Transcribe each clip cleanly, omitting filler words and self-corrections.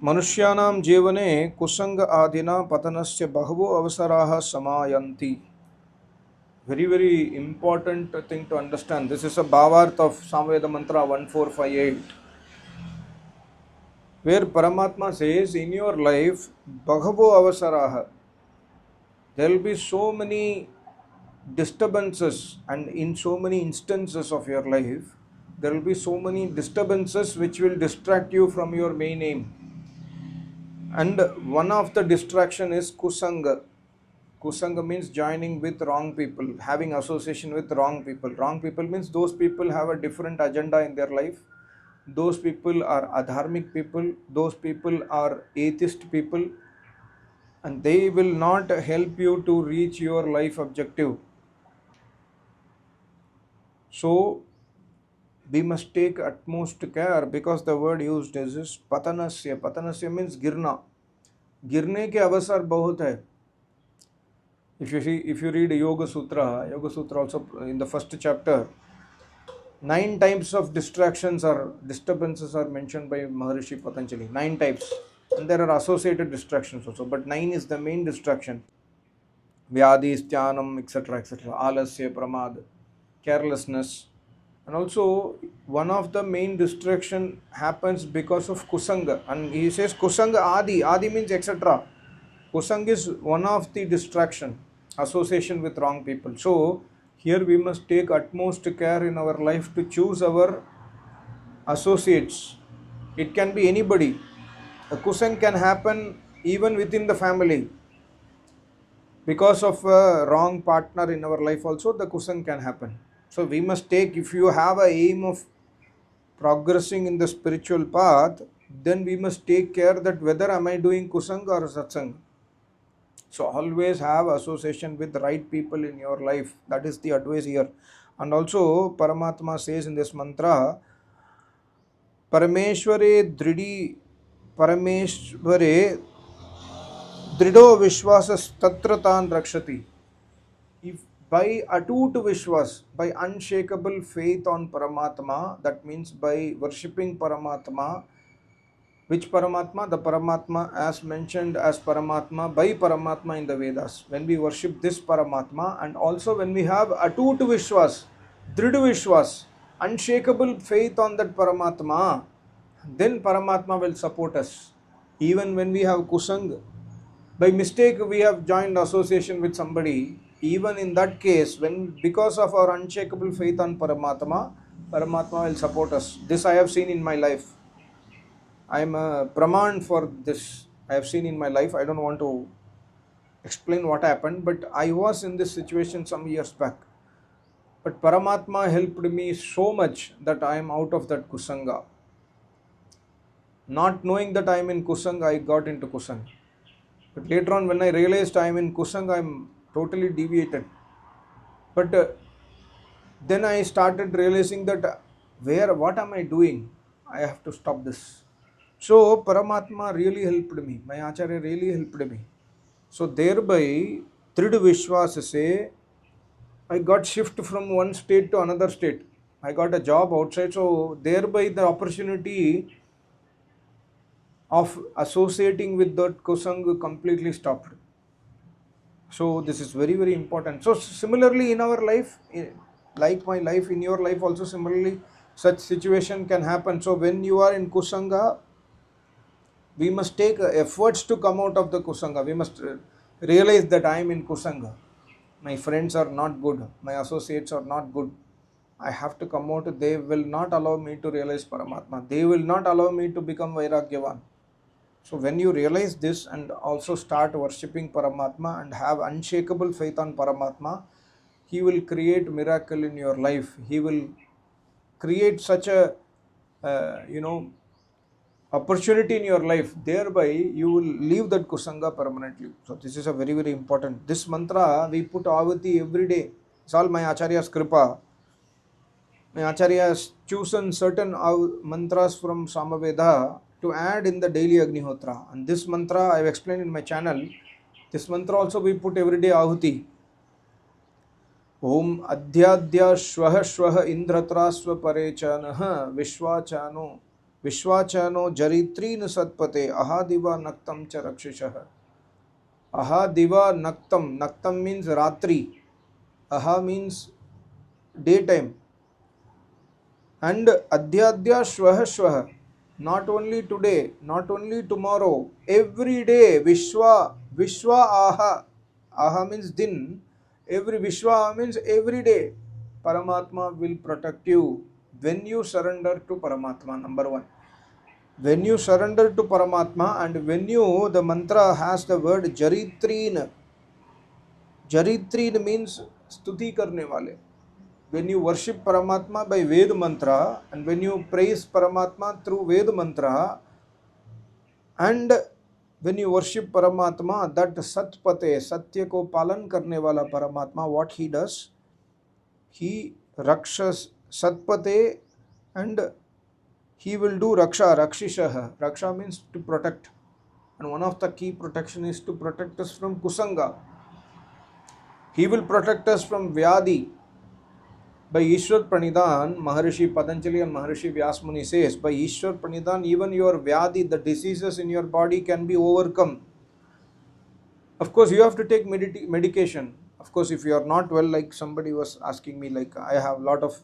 मनुष्याणां जीवने कुसंग आदिना पतनस्य बहवो अवसराः समायन्ति. Very important thing to understand. This is a Bhavarth of Samveda Mantra 1458, where Paramatma says, in your life, Bhagavo Avasaraha, there will be so many disturbances, and in so many instances of your life, there will be so many disturbances which will distract you from your main aim. And one of the distraction is Kusanga. Kusanga means joining with wrong people, having association with wrong people. Wrong people means those people have a different agenda in their life. Those people are adharmic people. Those people are atheist people. And they will not help you to reach your life objective. So, we must take utmost care, because the word used is patanasya. Patanasya means girna. गिरने के अवसर बहुत है. If you read Yoga Sutra also in the first chapter, 9 types of distractions or disturbances are mentioned by Maharishi Patanjali. 9 types, and there are associated distractions also, but 9 is the main distraction. Vyadi, Styanam, etc., etc. Alasya, Pramad, carelessness. And also, one of the main distraction happens because of Kusanga. And he says Kusanga Adi. Adi means etc. Kusanga is one of the distraction, association with wrong people. So, here we must take utmost care in our life to choose our associates. It can be anybody. A kusang can happen even within the family. Because of a wrong partner in our life also, the kusang can happen. So we must take, if you have a aim of progressing in the spiritual path, then we must take care that whether am I doing kusang or satsang. So always have association with the right people in your life. That is the advice here. And also Paramatma says in this mantra, Parameshware Drido Vishwasas Tatratan Rakshati. If by atut Vishwas, by unshakable faith on Paramatma, that means by worshipping Paramatma, which Paramatma? The Paramatma as mentioned as Paramatma by Paramatma in the Vedas. When we worship this Paramatma, and also when we have atut Vishwas, Drid Vishwas, unshakable faith on that Paramatma, then Paramatma will support us. Even when we have kusang, by mistake we have joined association with somebody, even in that case, when because of our unshakable faith on Paramatma, Paramatma will support us. This I have seen in my life. I am a praman for this. I have seen in my life. I don't want to explain what happened, but I was in this situation some years back. But Paramatma helped me so much that I am out of that kusanga. Not knowing that I am in kusanga, I got into kusanga. But later on, when I realized I am in kusanga, I am totally deviated. But then I started realizing that what am I doing? I have to stop this. So Paramatma really helped me. My Acharya really helped me. So thereby, Trid Vishwas say, I got shift from one state to another state. I got a job outside. So thereby the opportunity of associating with that kusang completely stopped. So this is very important. So similarly in our life, like my life, in your life also similarly such situation can happen. So when you are in kusanga, we must take efforts to come out of the kusanga. We must realize that I am in kusanga. My friends are not good. My associates are not good. I have to come out. They will not allow me to realize Paramatma. They will not allow me to become Vairagyavan. So when you realize this and also start worshipping Paramatma and have unshakable faith on Paramatma, he will create miracle in your life. He will create such a opportunity in your life. Thereby you will leave that kusanga permanently. So this is a very important. This mantra we put ahuti every day. It's all my Acharya's kripa. My Acharya has chosen certain mantras from Samaveda to add in the daily Agnihotra. And this mantra I have explained in my channel. This mantra also we put every day ahuti. Om Adhyadhya Shwaha Shwaha Indratra Swaparechanaha Vishwachano विश्वाचनो जरित्रीन सत्पते अहादिवा नक्तम च रक्षिषः. Ahadiva Naktam. Naktam means Ratri. Aha means daytime. And Adhyadya Shvaha Shvaha. Not only today, not only tomorrow, every day. Vishwa. Vishwa Aha. Aha means din. Every Vishwa means every day. Paramatma will protect you when you surrender to Paramatma. Number one. When you surrender to Paramatma and when you, the mantra has the word Jaritreen. Jaritreen means stuti karne wale. When you worship Paramatma by Ved mantra and when you praise Paramatma through Ved mantra and when you worship Paramatma, that Satpate, Satya ko palan karne wala Paramatma, what he does? He rakshas Satpate and he will do Raksha, Rakshishah. Raksha means to protect. And one of the key protection is to protect us from Kusanga. He will protect us from Vyadi. By Ishwar Pranidhan, Maharishi Patanjali and Maharishi Vyasmuni says, by Ishwar Pranidhan, even your Vyadi, the diseases in your body can be overcome. Of course, you have to take medication. Of course, if you are not well, like somebody was asking me, like I have a lot of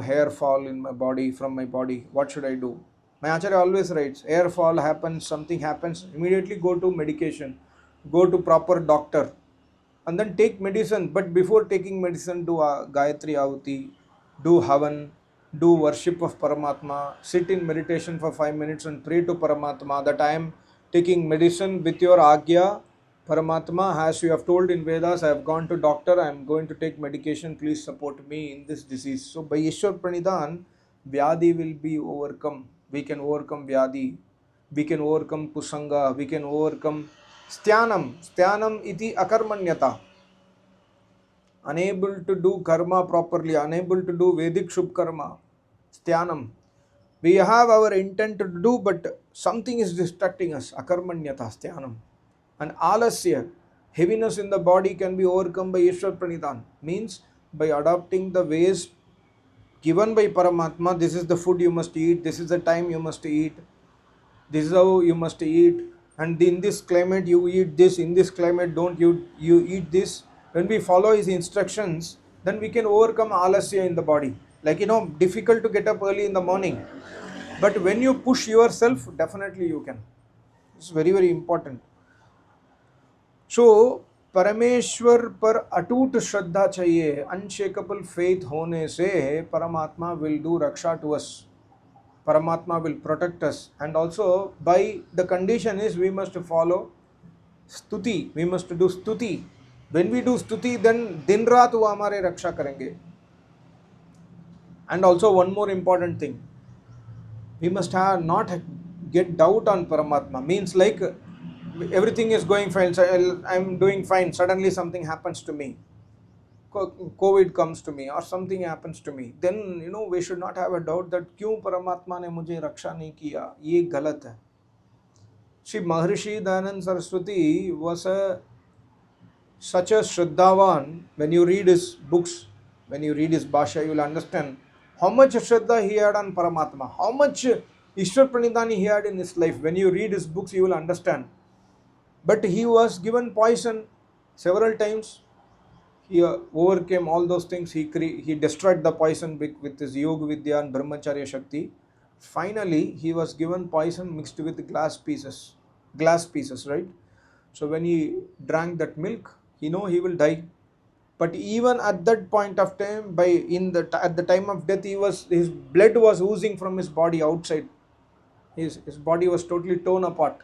hair fall in my body, from my body, what should I do? My Acharya always writes, hair fall happens, something happens, immediately go to medication, go to proper doctor and then take medicine. But before taking medicine, do Gayatri Ahuti, do Havan, do worship of Paramatma, sit in meditation for 5 minutes and pray to Paramatma that I am taking medicine with your Agya. Paramatma, as you have told in Vedas, I have gone to doctor, I am going to take medication, please support me in this disease. So by Ishwar Pranidhan, Vyadi will be overcome. We can overcome Vyadi, we can overcome Kusanga, we can overcome Styanam. Styanam iti akarmanyata. Unable to do karma properly, unable to do Vedic Shubh karma. Styanam. We have our intent to do, but something is distracting us. Akarmanyata, Styanam. And alasya, heaviness in the body, can be overcome by Ishwar Pranidhan. Means by adopting the ways given by Paramatma. This is the food you must eat, this is the time you must eat, this is how you must eat, and in this climate you eat this, in this climate don't you eat this. When we follow his instructions, then we can overcome alasya in the body. Like difficult to get up early in the morning, but when you push yourself, definitely you can. It's very, very important. So परमेश्वर पर अटूट श्रद्धा चाहिए, unshakeable faith होने से परमात्मा will do raksha to us. Paramatma will protect us, and also by the condition is we must follow stuti, we must do stuti. When we do stuti, then din raat wo hamare raksha karenge. And also one more important thing, we must not get doubt on Paramatma. Means like everything is going fine, so I'm doing fine, suddenly something happens to me, COVID comes to me or something happens to me, then we should not have a doubt that क्यों परमात्मा ने मुझे रक्षा नहीं किया, ये गलत है. See, Maharishi Dayananda Saraswati was such a Shraddhavan. When you read his books, when you read his Bhasha, you will understand how much Shraddha he had on Paramatma, how much Ishwar Pranidhani he had in his life. When you read his books, you will understand. But he was given poison several times. He overcame all those things. He destroyed the poison with his Yoga Vidya and Brahmacharya Shakti. Finally, he was given poison mixed with glass pieces, right? So when he drank that milk, he know he will die. But even at that point of time, at the time of death, his blood was oozing from his body outside. His body was totally torn apart.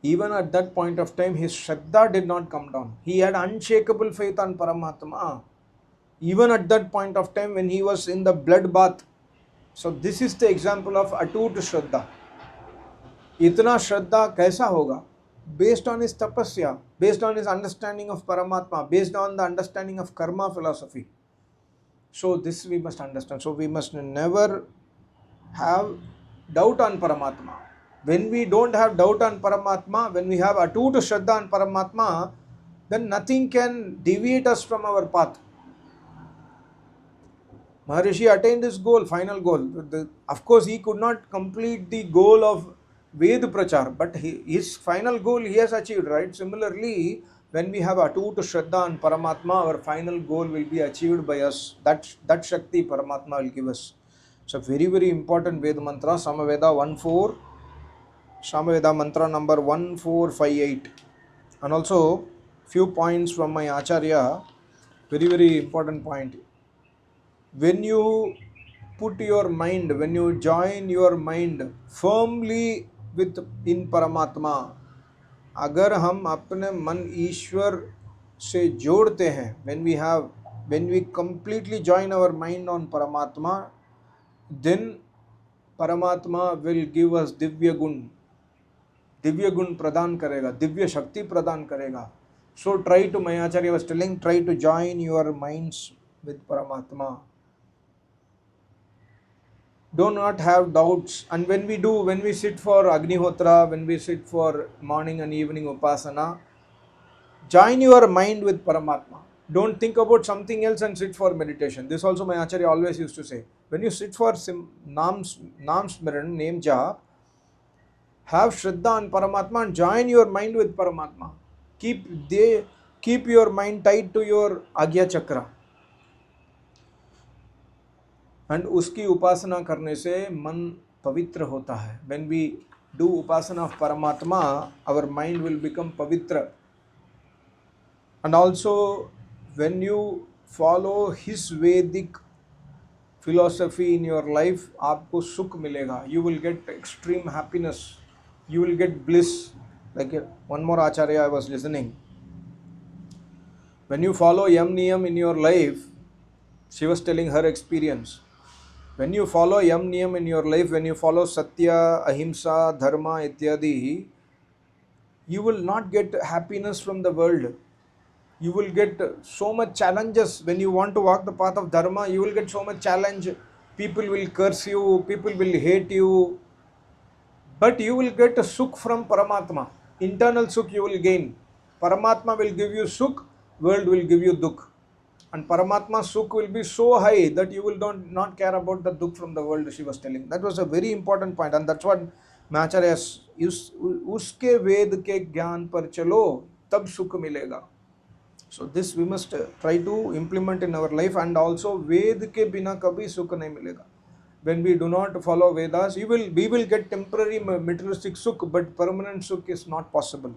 Even at that point of time, his Shraddha did not come down. He had unshakable faith on Paramatma. Even at that point of time when he was in the blood bath. So this is the example of Atut Shraddha. Itna Shraddha kaisa hoga? Based on his tapasya, based on his understanding of Paramatma, based on the understanding of karma philosophy. So this we must understand. So we must never have doubt on Paramatma. When we don't have doubt on Paramatma, when we have Atut Shraddha on Paramatma, then nothing can deviate us from our path. Maharishi attained his goal, final goal. Of course, he could not complete the goal of Ved Prachar, but his final goal he has achieved, right? Similarly, when we have Atut Shraddha and Paramatma, our final goal will be achieved by us. That Shakti Paramatma will give us. So, very, very important Ved mantra, Samaveda 1-4, Samaveda mantra number 1458. And also, few points from my Acharya, very, very important point. When you put your mind, when you join your mind firmly with in Paramatma, अगर हम अपने मन ईश्वर से जोड़ते हैं, when we completely join our mind on Paramatma, then Paramatma will give us Divya गुण प्रदान करेगा, दिव्य शक्ति प्रदान करेगा. So try to, my Acharya was telling, try to join your minds with Paramatma. Do not have doubts. And when we sit for Agnihotra, when we sit for morning and evening Upasana, join your mind with Paramatma. Don't think about something else and sit for meditation. This also my Acharya always used to say. When you sit for Naam Smaran, name Jap, have Shraddha and Paramatma and join your mind with Paramatma. Keep your mind tied to your Agya Chakra. And उसकी उपासना करने से मन पवित्र होता है. When we do upasana of Paramatma, our mind will become pavitra. And also, when you follow his Vedic philosophy in your life, आपको सुख मिलेगा. You will get extreme happiness. You will get bliss. Like one more Acharya I was listening. When you follow Yam Niyam in your life, she was telling her experience. When you follow Yam Niyam in your life, when you follow Satya, Ahimsa, Dharma, Ityadi, you will not get happiness from the world. You will get so much challenges. When you want to walk the path of Dharma, you will get so much challenge. People will curse you, people will hate you. But you will get a sukh from Paramatma. Internal sukh you will gain. Paramatma will give you sukh, world will give you dukh. And Paramatma sukh will be so high that you will not care about the dukh from the world, she was telling. That was a very important point, and that's what Acharya uske ved ke gyan par chalo, tab sukh milega. So this we must try to implement in our life, and also ved ke bina kabhi sukh nahi milega. When we do not follow Vedas, we will get temporary materialistic sukh, but permanent sukh is not possible.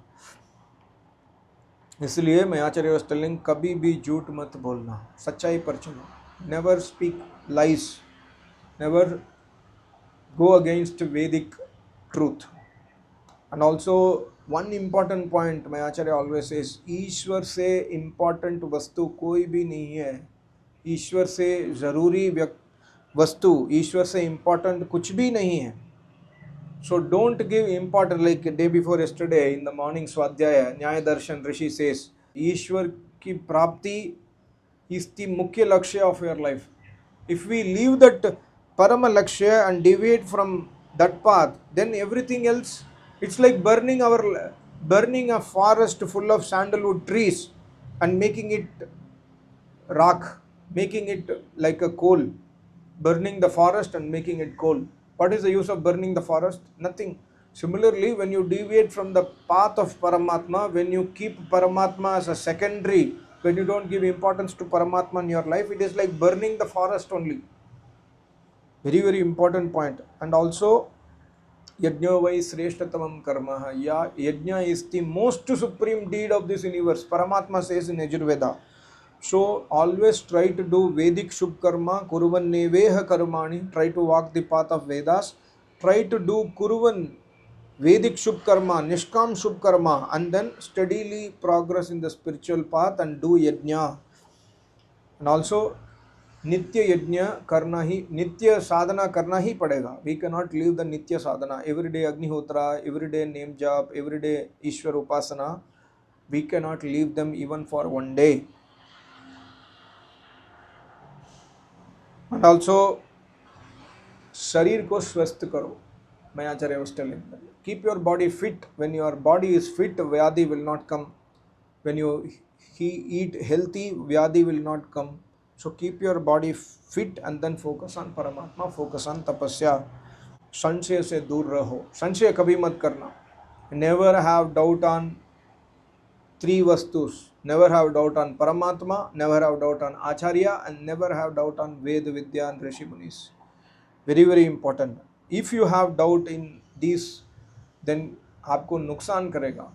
इसलिए मैं आचार्य was telling, कभी भी झूठ मत बोलना, सच्चाई पर चलो. Never speak lies. Never go against Vedic truth. And also one important point my Acharya always says, ईश्वर से important वस्तु कोई भी नहीं है. ईश्वर से जरूरी वस्तु, ईश्वर से important कुछ भी नहीं है. So don't give importance. Like day before yesterday in the morning Swadhyaya, Nyaya Darshan Rishi says, Ishwar ki prapti is the mukhya lakshya of your life. If we leave that parama lakshya and deviate from that path, then everything else, it's like burning a forest full of sandalwood trees and making it rock, making it like a coal, burning the forest and making it coal. What is the use of burning the forest? Nothing. Similarly, when you deviate from the path of Paramatma, when you keep Paramatma as a secondary, when you don't give importance to Paramatma in your life, it is like burning the forest only. Very, very important point. And also, Yajna vai sreshtatamam karma. Yajna is the most supreme deed of this universe. Paramatma says in Yajurveda. So always try to do Vedic Shubh Karma, Kuruvan Neveha Karmani, try to walk the path of Vedas, try to do Kuruvan Vedic Shubh Karma, Nishkam Shubh Karma, and then steadily progress in the spiritual path and do Yajna. And also Nitya Yajna karna hi, Nitya Sadhana karna hi padega. We cannot leave the Nitya Sadhana. Every day Agnihotra, every day Name Jap, every day Ishwar Upasana. We cannot leave them even for one day. And also, sharir ko swasth karo. My Acharya was telling that. Keep your body fit. When your body is fit, Vyadi will not come. When you eat healthy, Vyadi will not come. So keep your body fit and then focus on Paramatma, focus on tapasya. संशय से दूर रहो, संशय कभी मत करना. Never have doubt on three vastus. Never have doubt on Paramatma, never have doubt on Acharya, and never have doubt on Veda, Vidya and Rishi Munis. Very very important. If you have doubt in these, then आपको नुकसान करेगा.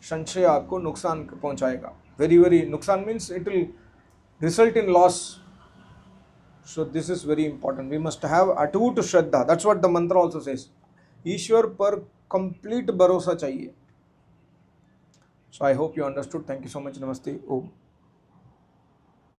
संशय आपको नुकसान पहुंचाएगा. Very very नुकसान means it will result in loss. So this is very important. We must have अटूट श्रद्धा. That's what the mantra also says. ईश्वर पर complete भरोसा चाहिए. So I hope you understood. Thank you so much. Namaste. Om.